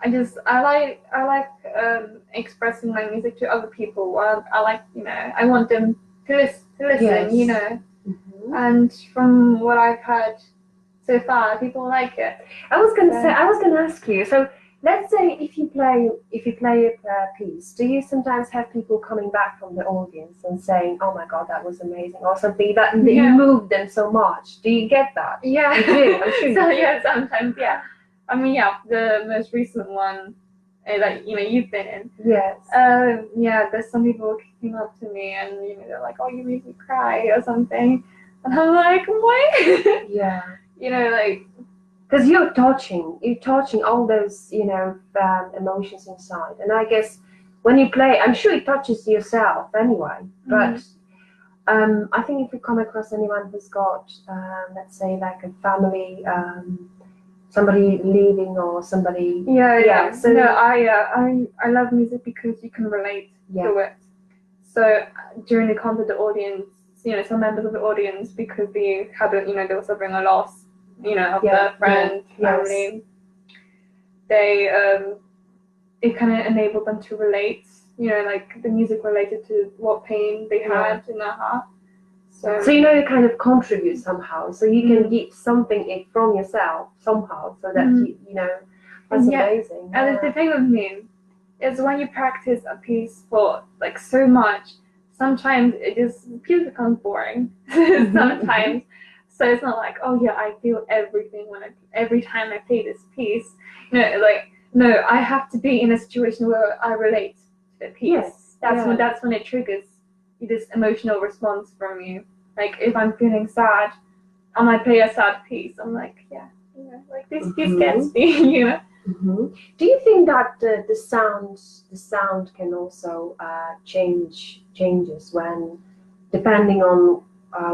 I like expressing my music to other people. I like I want them to listen. Yes. And from what I've heard so far, people like it. I was gonna ask you. So let's say if you play a piece, do you sometimes have people coming back from the audience and saying, "Oh my God, that was amazing," or something that you moved them so much? Do you get that? Yeah, you do. I'm sure. So yeah, sometimes I mean, the most recent one that you've been in. Yes. There's some people who came up to me and they're like, "Oh, you made me cry" or something, and I'm like, "What?" Yeah. Like, because you're touching all those emotions inside, and I guess when you play, I'm sure it touches yourself anyway. But I think if you come across anyone who's got, let's say, like a family. Somebody leaving or somebody. So no, I love music because you can relate to it. So during the concert, the audience, some members of the audience, because they had they were suffering a loss, of their friend, family. They it kind of enabled them to relate. Like the music related to what pain they had in their heart. So you kind of contribute somehow, so you can get something from yourself somehow, so that that's amazing. And the thing with me is when you practice a piece for like so much, sometimes it just becomes boring. Sometimes, so it's not like, oh yeah, I feel everything every time I play this piece. No, I have to be in a situation where I relate to the piece. Yes. That's when it triggers this emotional response from you. Like if I'm feeling sad and I play a sad piece, I'm like, like this piece gets me, Do you think that the sound can also changes when depending on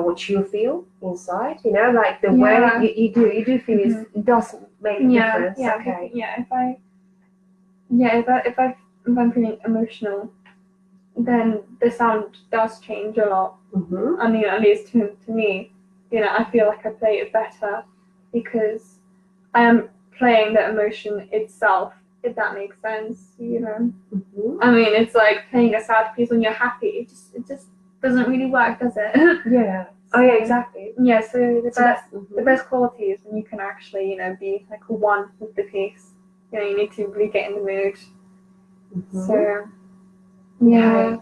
what you feel inside? Like the way you do feel it does make a difference. Okay. If I'm feeling emotional, then the sound does change a lot. I mean, at least to me, I feel like I play it better because I am playing the emotion itself, if that makes sense. I mean, it's like playing a sad piece when you're happy. It just doesn't really work, does it? Yeah. Oh yeah, exactly. Yeah. So the best quality is when you can actually, be like one with the piece. You need to really get in the mood. So. Yeah.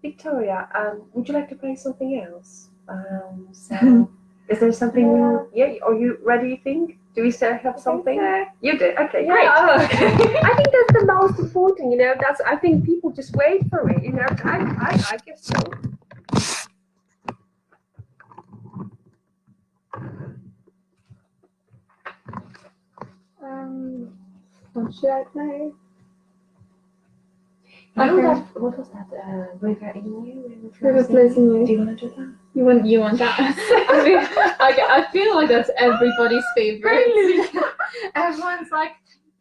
Wiktoria, would you like to play something else? So, is there something? Are you ready? You think? Do we still have something? So. You do. Okay, great. Okay. I think that's the most important. That's. I think people just wait for it. I guess so. What should I play? What was that? River in You? River Flows in You. Do you want to do that? You want that? I mean, I feel like that's everybody's favorite. Really? Everyone's like,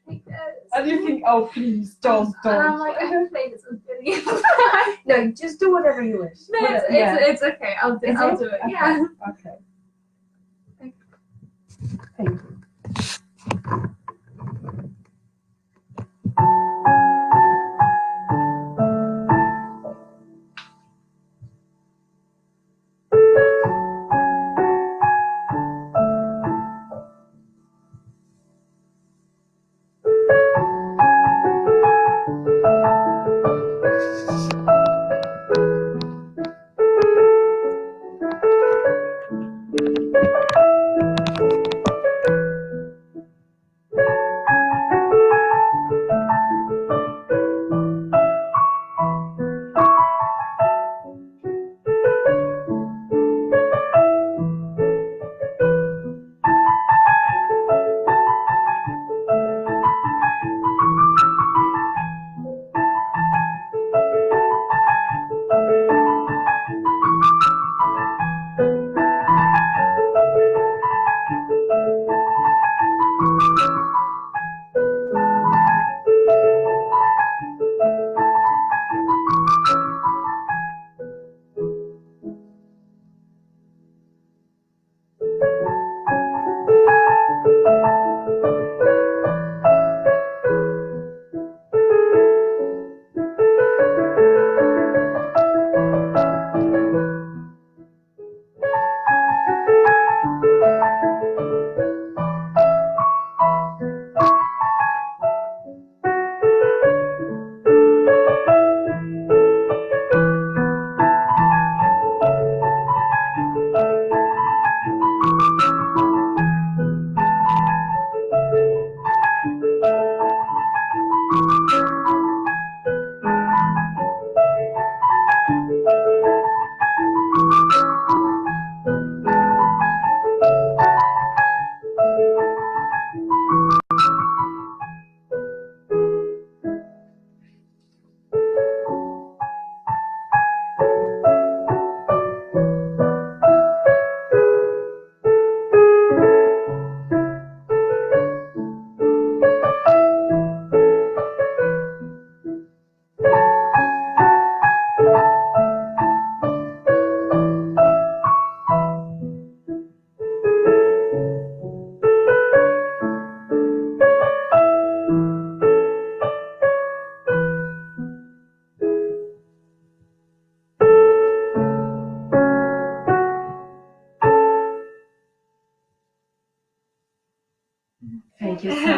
take this. And you think, oh please, don't. And I'm like, I haven't played this in a billion times. No, just do whatever you wish. No, it's okay. I'll do it. Okay. Yeah. Okay. Thank you.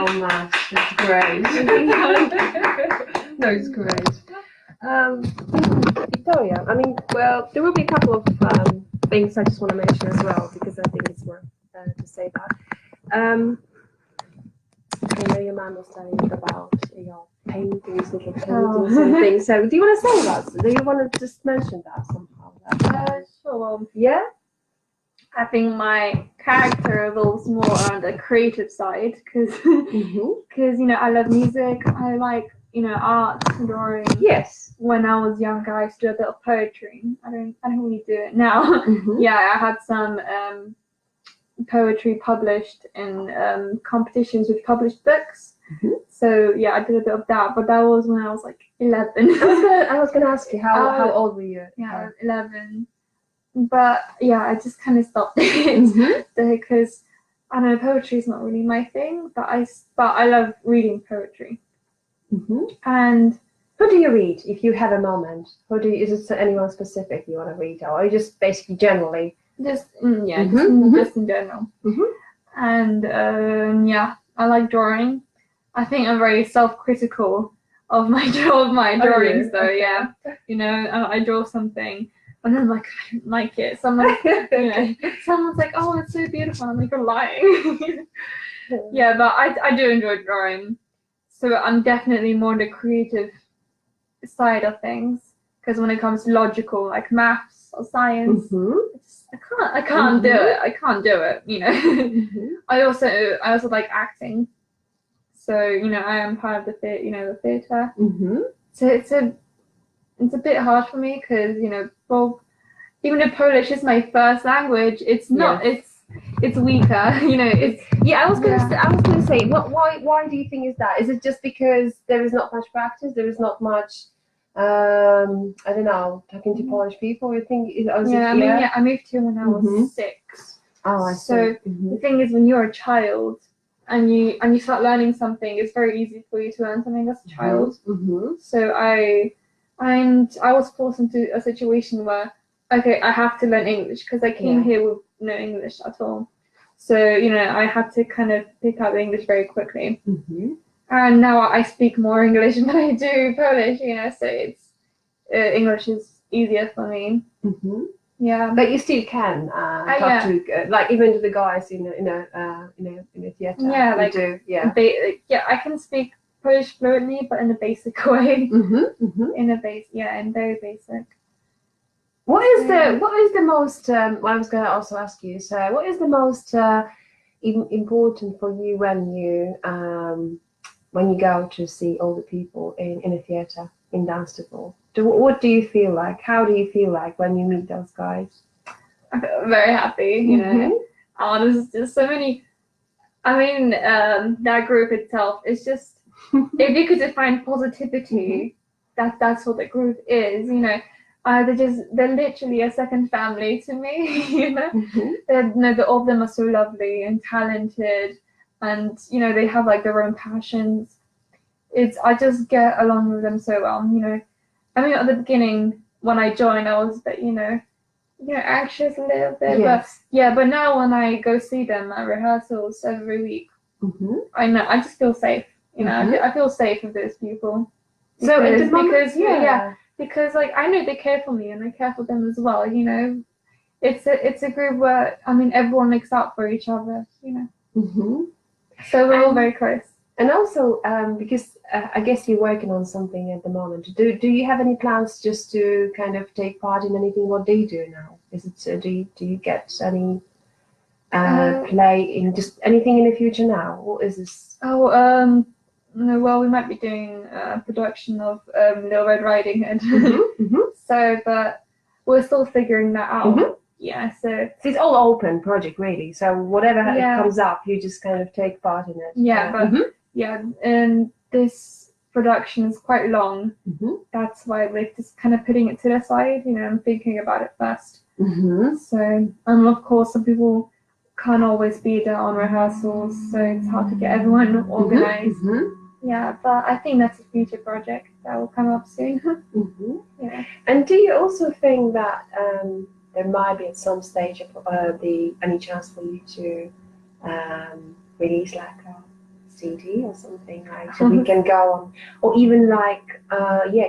so much. It's great. No, it's great. Victoria, I mean, well, there will be a couple of things I just want to mention as well, because I think it's worth to say that. I know your mum was telling you about your paintings, little paintings and things. So, do you want to say that? Do you want to just mention that somehow? Sure. Well, yeah. I think my character evolves more on the creative side because you know I love music. I like art, drawing. Yes. When I was younger, I used to do a bit of poetry. I don't really do it now. Yeah, I had some poetry published in competitions with published books. So yeah, I did a bit of that, but that was when I was like 11. I was gonna ask you how old were you? Yeah, I was 11. But yeah, I just kind of stopped it because I don't know, poetry is not really my thing. But I love reading poetry. And who do you read if you have a moment? Is it anyone specific you want to read, or just basically generally? Just just in general. And yeah, I like drawing. I think I'm very self-critical of my drawings, though. Okay. Yeah, I draw something. And then like I don't like it. Someone's like, oh, it's so beautiful. I'm like, you're lying. Yeah, but I do enjoy drawing. So I'm definitely more on the creative side of things. Because when it comes to logical, like maths or science, I can't do it. I can't do it. I also like acting. So I am part of the theatre. So it's a bit hard for me because well, even though Polish is my first language, it's not. It's weaker. I was gonna say, why do you think is that? Is it just because there is not much practice? There is not much. I don't know, talking to Polish people. You think? I moved here when I was 6. Oh, I see. So the thing is, when you're a child and you start learning something, it's very easy for you to learn something as a child. So I was forced into a situation where, okay, I have to learn English because I came here with no English at all. So, I had to kind of pick up English very quickly. And now I speak more English than I do Polish, so it's English is easier for me. Yeah. But you still can talk to, like, even to the guys in a theatre. Yeah, like, do. I can speak Polish fluently, but in a basic way. In very basic. What is the most? I was going to also ask you. So, what is the most important for you when you go to see older people in a theatre in Dunstable? What do you feel like? How do you feel like when you meet those guys? I feel very happy. There's just so many. I mean, that group itself is just. If you could define positivity, that's what the group is. They're literally a second family to me. All of them are so lovely and talented, and they have like their own passions. I just get along with them so well. I mean, at the beginning when I joined, I was a bit anxious a little bit. Yes. But now when I go see them at rehearsals every week, I just feel safe. I feel safe with those people. Because like I know they care for me and I care for them as well. It's a group where everyone looks out for each other. So we're all very close. And also because I guess you're working on something at the moment. Do you have any plans just to kind of take part in anything? What do you do now? Is it do you get any play in just anything in the future now? What is this? Well, we might be doing a production of Little Red Riding Hood. So, but we're still figuring that out. Yeah, so it's all open project really. So whatever comes up, you just kind of take part in it. Yeah, and this production is quite long. That's why we're just kind of putting it to the side. I'm thinking about it first. So, of course, some people can't always be there on rehearsals, so it's hard to get everyone organized. Yeah, but I think that's a future project that will come up soon. Yeah. And do you also think that there might be at some stage any chance for you to release like a CD or something like so we can go on, or even like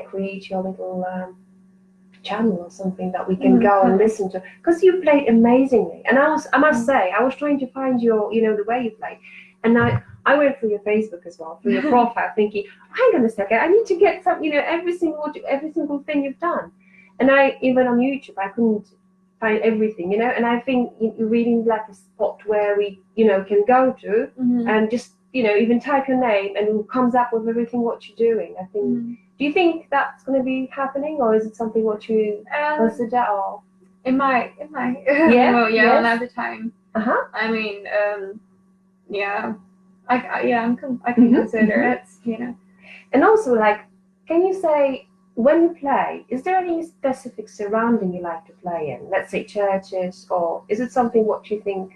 create your little channel or something that we can go and listen to, because you played amazingly. And I must say, I was trying to find your, the way you play, and I went through your Facebook as well, through your profile, thinking, hang on a second, I need to get some, every single thing you've done. And I even on YouTube, I couldn't find everything, and I think you're reading like a spot where we, can go to and just, even type your name and it comes up with everything what you're doing. I think. Do you think that's going to be happening, or is it something what you consider? Or it might. Yeah. Well, yeah, Yes. another time. I mean, I can consider it. And also, like, can you say when you play, is there any specific surrounding you like to play in? Let's say churches, or is it something what you think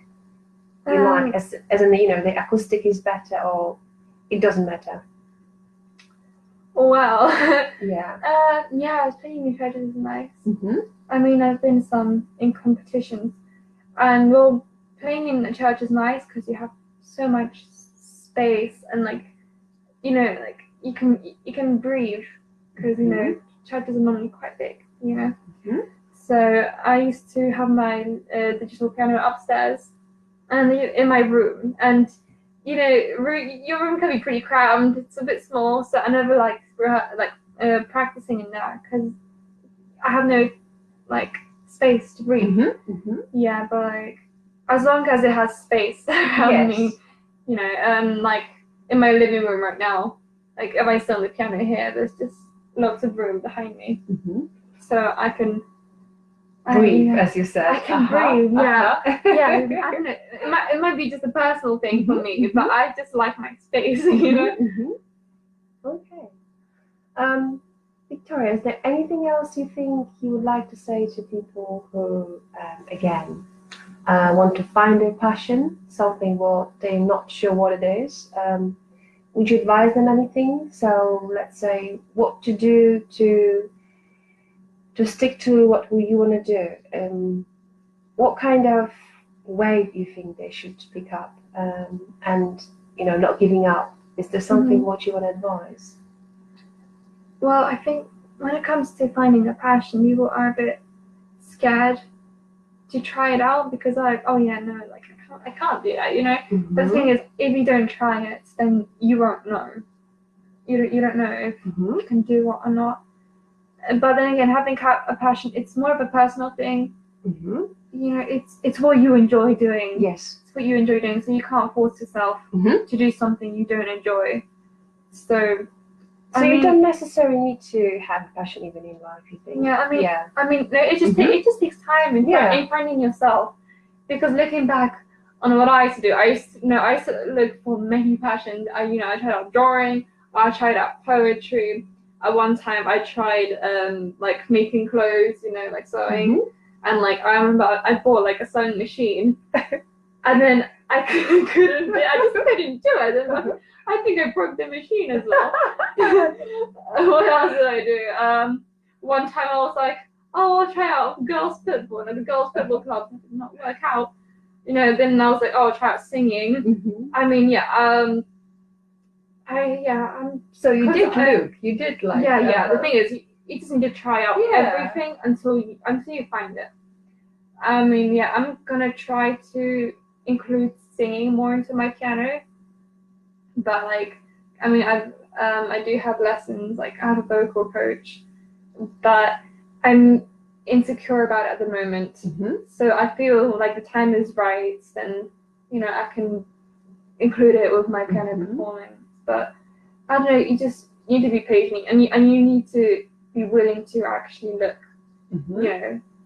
you like, as in the acoustic is better, or it doesn't matter? Well, yeah. playing in churches is nice. I mean, I've been some in competitions, and well, playing in a church is nice because you have so much space and like you can breathe, because churches are normally quite big, So I used to have my digital piano upstairs and in my room, and your room can be pretty crammed. It's a bit small, so I never like practicing in there because I have no space to breathe. Yeah, but like as long as it has space around me, like in my living room right now, like if I sit on the piano here, there's just lots of room behind me, so I can breathe, as you said. I can breathe. Yeah. I don't know. It might be just a personal thing for me, but I just like my space, Okay. Wiktoria, is there anything else you think you would like to say to people who, again, want to find their passion, something what they're not sure what it is? Would you advise them anything? So let's say what to do to stick to what you want to do. What kind of way do you think they should pick up, and not giving up? Is there something what you want to advise? Well, I think when it comes to finding a passion, people are a bit scared to try it out because I can't do that, But the thing is, if you don't try it, then you won't know. You don't know if you can do it or not. But then again, having a passion, it's more of a personal thing. It's what you enjoy doing. Yes. It's what you enjoy doing, so you can't force yourself to do something you don't enjoy. So you don't necessarily need to have a passion even in life, you think? Yeah, I mean, no, it just takes time in finding yourself. Because looking back on what I used to do, I used to look for many passions. I tried out drawing, I tried out poetry. At one time, I tried making clothes, like sewing, and I remember I bought a sewing machine, and then I just couldn't do it. And I think I broke the machine as well. What else did I do? One time I was like, oh, I'll try out girls football, and the girls football club did not work out. Then I was like, oh, I'll try out singing. I mean, so you did look. You did like. Yeah. The thing is, you just need to try out everything until you find it. I mean, I'm gonna try to include singing more into my piano. But I do have lessons. I have a vocal coach, but I'm insecure about it at the moment. So I feel like the time is right. Then I can include it with my piano performance. But I don't know. You just need to be patient, and you need to be willing to actually look.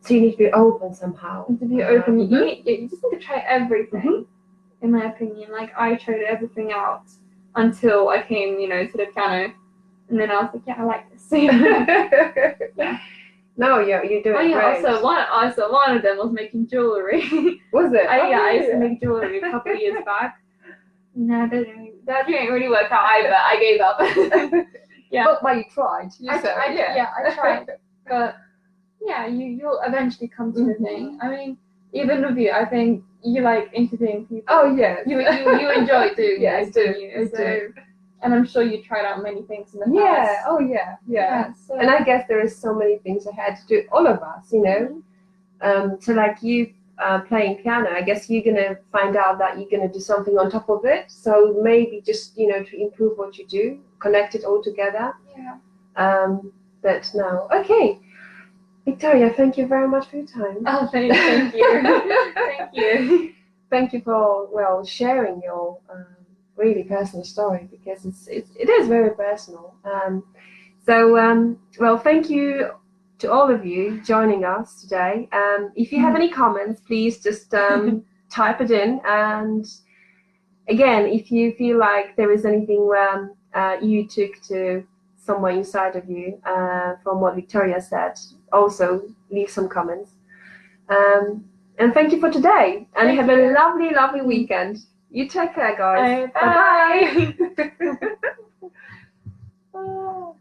So you need to be open somehow. To be open, you just need to try everything. In my opinion, I tried everything out until I came, to the piano, and then I was like, I like this. No, you're doing great. Also one of them was making jewelry. Was it? I used to make jewelry a couple of years back. No, that didn't really work out either. I gave up. But you tried. I tried. But you'll eventually come to the thing. I mean, even with you, I think you like interviewing people. Oh yeah. You enjoy doing Yes, this, don't you? I do. And I'm sure you tried out many things in the past. Yeah. Oh yeah. Yeah. So. And I guess there is so many things ahead to do. All of us, you know. So like you playing piano, I guess you're gonna find out that you're gonna do something on top of it. So maybe just to improve what you do, connect it all together. Yeah. But no. Okay. Wiktoria, thank you very much for your time. Oh, thank you. Thank you. Thank you for sharing your really personal story, because it is very personal. Thank you to all of you joining us today. If you have any comments, please just type it in. And again, if you feel like there is anything you took to somewhere inside of you from what Wiktoria said, also leave some comments. And thank you for today. And have a lovely, lovely weekend. You take care, guys. Bye. Bye-bye.